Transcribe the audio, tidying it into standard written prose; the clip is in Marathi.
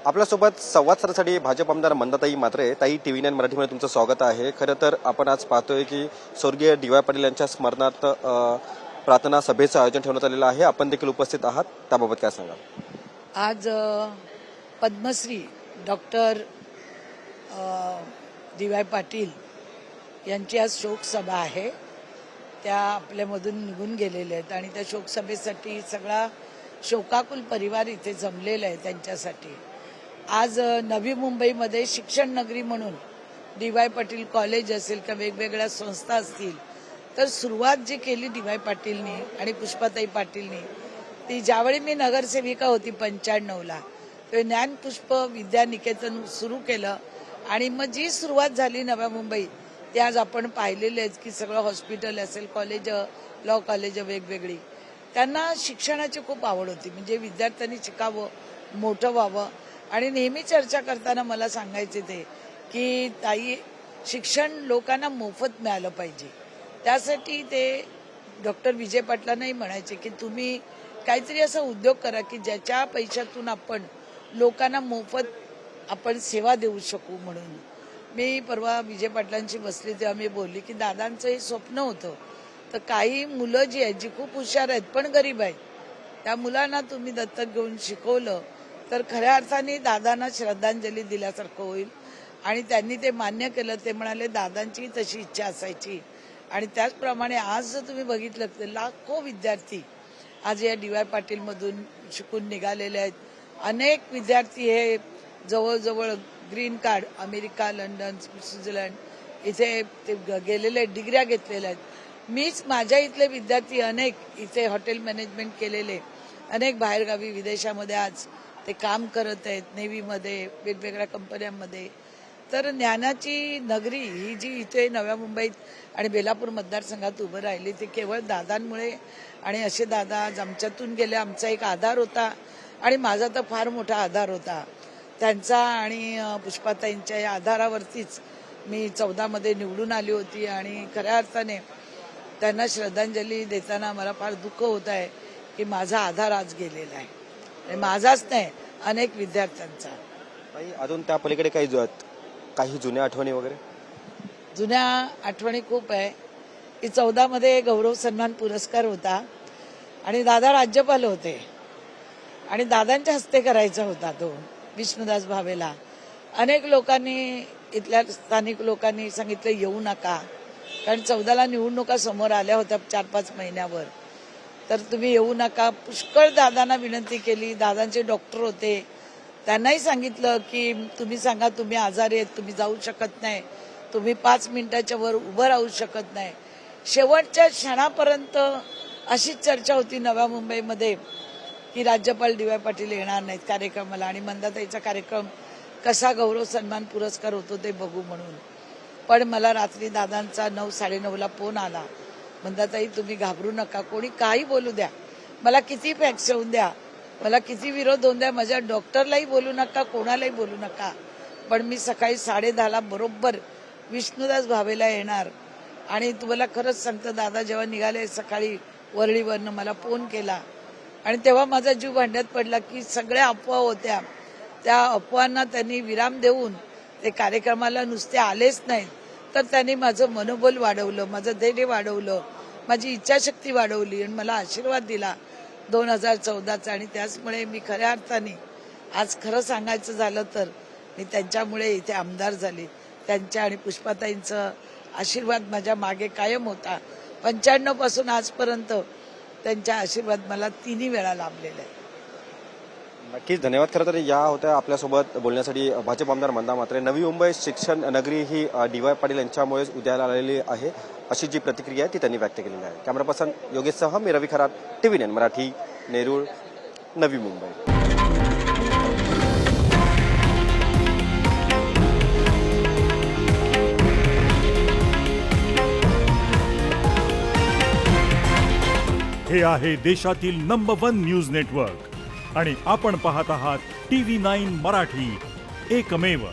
आपल्यासोबत संवाद साधण्यासाठी भाजप आमदार मंदाताई म्हात्रे. ताई, TV9 मराठीमध्ये तुमचं स्वागत आहे. खरं तर आपण आज पाहतोय की स्वर्गीय DY पाटील यांच्या स्मरणार्थ प्रार्थना सभेचं आयोजन ठेवण्यात आलेलं आहे. आपण देखील उपस्थित आहात, त्याबाबत काय सांगाल? आज पद्मश्री डॉक्टर DY पाटील यांची आज शोकसभा आहे. त्या आपल्यामधून निघून गेलेल्या आहेत आणि त्या शोकसभेसाठी सगळा शोकाकुल परिवार इथे जमलेला आहे. त्यांच्यासाठी आज नवी मुंबईमध्ये शिक्षण नगरी म्हणून DY पाटील कॉलेज असेल किंवा वेगवेगळ्या संस्था असतील, तर सुरुवात जी केली DY पाटीलनी आणि पुष्पाताई पाटीलनी, ती ज्यावेळी मी नगरसेविका होती 95ला, ते ज्ञानपुष्प विद्यानिकेतन सुरू केलं आणि मग जी सुरुवात झाली नव्या मुंबईत, ते आज आपण पाहिलेले आहेत की सगळं हॉस्पिटल असेल, कॉलेज, लॉ कॉलेज वेगवेगळी. त्यांना शिक्षणाची खूप आवड होती, म्हणजे विद्यार्थ्यांनी शिकावं, मोठं व्हावं. आणि नेहमी चर्चा करताना मला सांगायचे ते की ताई, शिक्षण लोकांना मोफत मिळालं पाहिजे. त्यासाठी ते डॉक्टर विजय पाटलांनाही म्हणायचे की तुम्ही काहीतरी असा उद्योग करा की ज्याच्या पैशातून आपण लोकांना मोफत आपण सेवा देऊ शकू. म्हणून मी परवा विजय पाटलांशी बसली तेव्हा मी बोलली की दादांचं हे स्वप्न होतं, तर काही मुलं जी आहेत, जी खूप हुशार आहेत पण गरीब आहेत, त्या मुलांना तुम्ही दत्तक घेऊन शिकवलं तर खऱ्या अर्थाने दादांना श्रद्धांजली दिल्यासारखं होईल. आणि त्यांनी ते मान्य केलं. ते म्हणाले दादांची तशी इच्छा असायची. आणि त्याचप्रमाणे आज जर तुम्ही बघितलं तर लाखो विद्यार्थी आज या DY पाटीलमधून शिकून निघालेले आहेत. अनेक विद्यार्थी हे जवळजवळ green card, America, London, Switzerland इथे ते गेलेले, डिग्र्या घेतलेल्या आहेत. मीच माझ्या इथले विद्यार्थी अनेक इथे हॉटेल मॅनेजमेंट केलेले, अनेक बाहेरगावी विदेशामध्ये आज ते काम करत आहेत, नेव्हीमध्ये, वेगवेगळ्या कंपन्यांमध्ये. तर ज्ञानाची नगरी ही जी इथे नव्या मुंबईत आणि बेलापूर मतदारसंघात उभं राहिली, ते केवळ दादांमुळे. आणि असे दादा आज आमच्यातून गेले. आमचा एक आधार होता आणि माझा तर फार मोठा आधार होता त्यांचा. आणि पुष्पाताईंच्या या आधारावरतीच मी 14मध्ये निवडून आली होती. आणि खऱ्या अर्थाने त्यांना श्रद्धांजली देताना मला फार दुःख होत आहे की माझा आधार आज गेलेला आहे. माझाच नाही, अनेक विद्यार्थ्यांचा. अजून त्या पलीकडे काही जुन्या आठवणी वगैरे? जुन्या आठवणी खूप आहे की 14मध्ये गौरव सन्मान पुरस्कार होता आणि दादा राज्यपाल होते आणि दादांच्या हस्ते करायचा होता तो विष्णुदास भावेला. अनेक लोकांनी, इथल्या स्थानिक लोकांनी सांगितलं येऊ नका, कारण 14ला निवडणुका समोर आल्या होत्या 4-5 महिन्यावर, तर तुम्ही येऊ नका. पुष्कळ दादांना विनंती केली. दादांचे डॉक्टर होते, त्यांनाही सांगितलं की तुम्ही सांगा तुम्ही आजारी आहेत, तुम्ही जाऊ शकत नाही, तुम्ही 5 मिनिटाच्या वर उभं राहू शकत नाही. शेवटच्या क्षणापर्यंत अशीच चर्चा होती नव्या मुंबईमध्ये की राज्यपाल DY पाटील येणार नाहीत कार्यक्रमाला आणि मंदाताईचा कार्यक्रम कसा गौरव सन्मान पुरस्कार होतो ते बघू म्हणून. पण मला रात्री दादांचा 9-9:30ला फोन आला, मंदाताई तुम्ही घाबरू नका, कोणी काही बोलू द्या, मला किती फॅक्स येऊन द्या, मला किती विरोध होऊन द्या, माझ्या डॉक्टरलाही बोलू नका, कोणालाही बोलू नका, पण मी सकाळी 10:30ला बरोबर विष्णुदास भावेला येणार. आणि तुम्हाला खरंच सांगतं, दादा जेव्हा निघाले सकाळी वरळीवरनं मला फोन केला आणि तेव्हा माझा जीव भांड्यात पडला की सगळ्या अफवा होत्या, त्या अफवांना त्यांनी विराम देऊन ते कार्यक्रमाला नुसते आलेच नाहीत, तर त्यांनी माझं मनोबल वाढवलं, माझं धैर्य वाढवलं, माझी इच्छाशक्ती वाढवली आणि मला आशीर्वाद दिला 2014चा. आणि त्याचमुळे मी खऱ्या अर्थाने आज खरं सांगायचं झालं तर मी त्यांच्यामुळे इथे आमदार झाले. त्यांच्या आणि पुष्पाताईंचा आशीर्वाद माझ्या मागे कायम होता. 95 पासून आजपर्यंत त्यांचा आशीर्वाद मला 3 वेळा लाभलेला आहे. नक्कीच, धन्यवाद. खरं तर या होत्या आपल्यासोबत बोलण्यासाठी भाजप आमदार मंदा म्हात्रे. नवी मुंबई शिक्षण नगरी ही DY पाटील यांच्यामुळेच उदयाला आलेली आहे, अशी जी प्रतिक्रिया आहे ती त्यांनी व्यक्त केलेली आहे. कॅमेरा पर्सन योगेशसह मी रवी खरात, TV9 मराठी, नेरूळ, नवी मुंबई. हे आहे देशातील नंबर 1 न्यूज नेटवर्क आणि आपण पाहत आहात TV9 मराठी, एकमेव.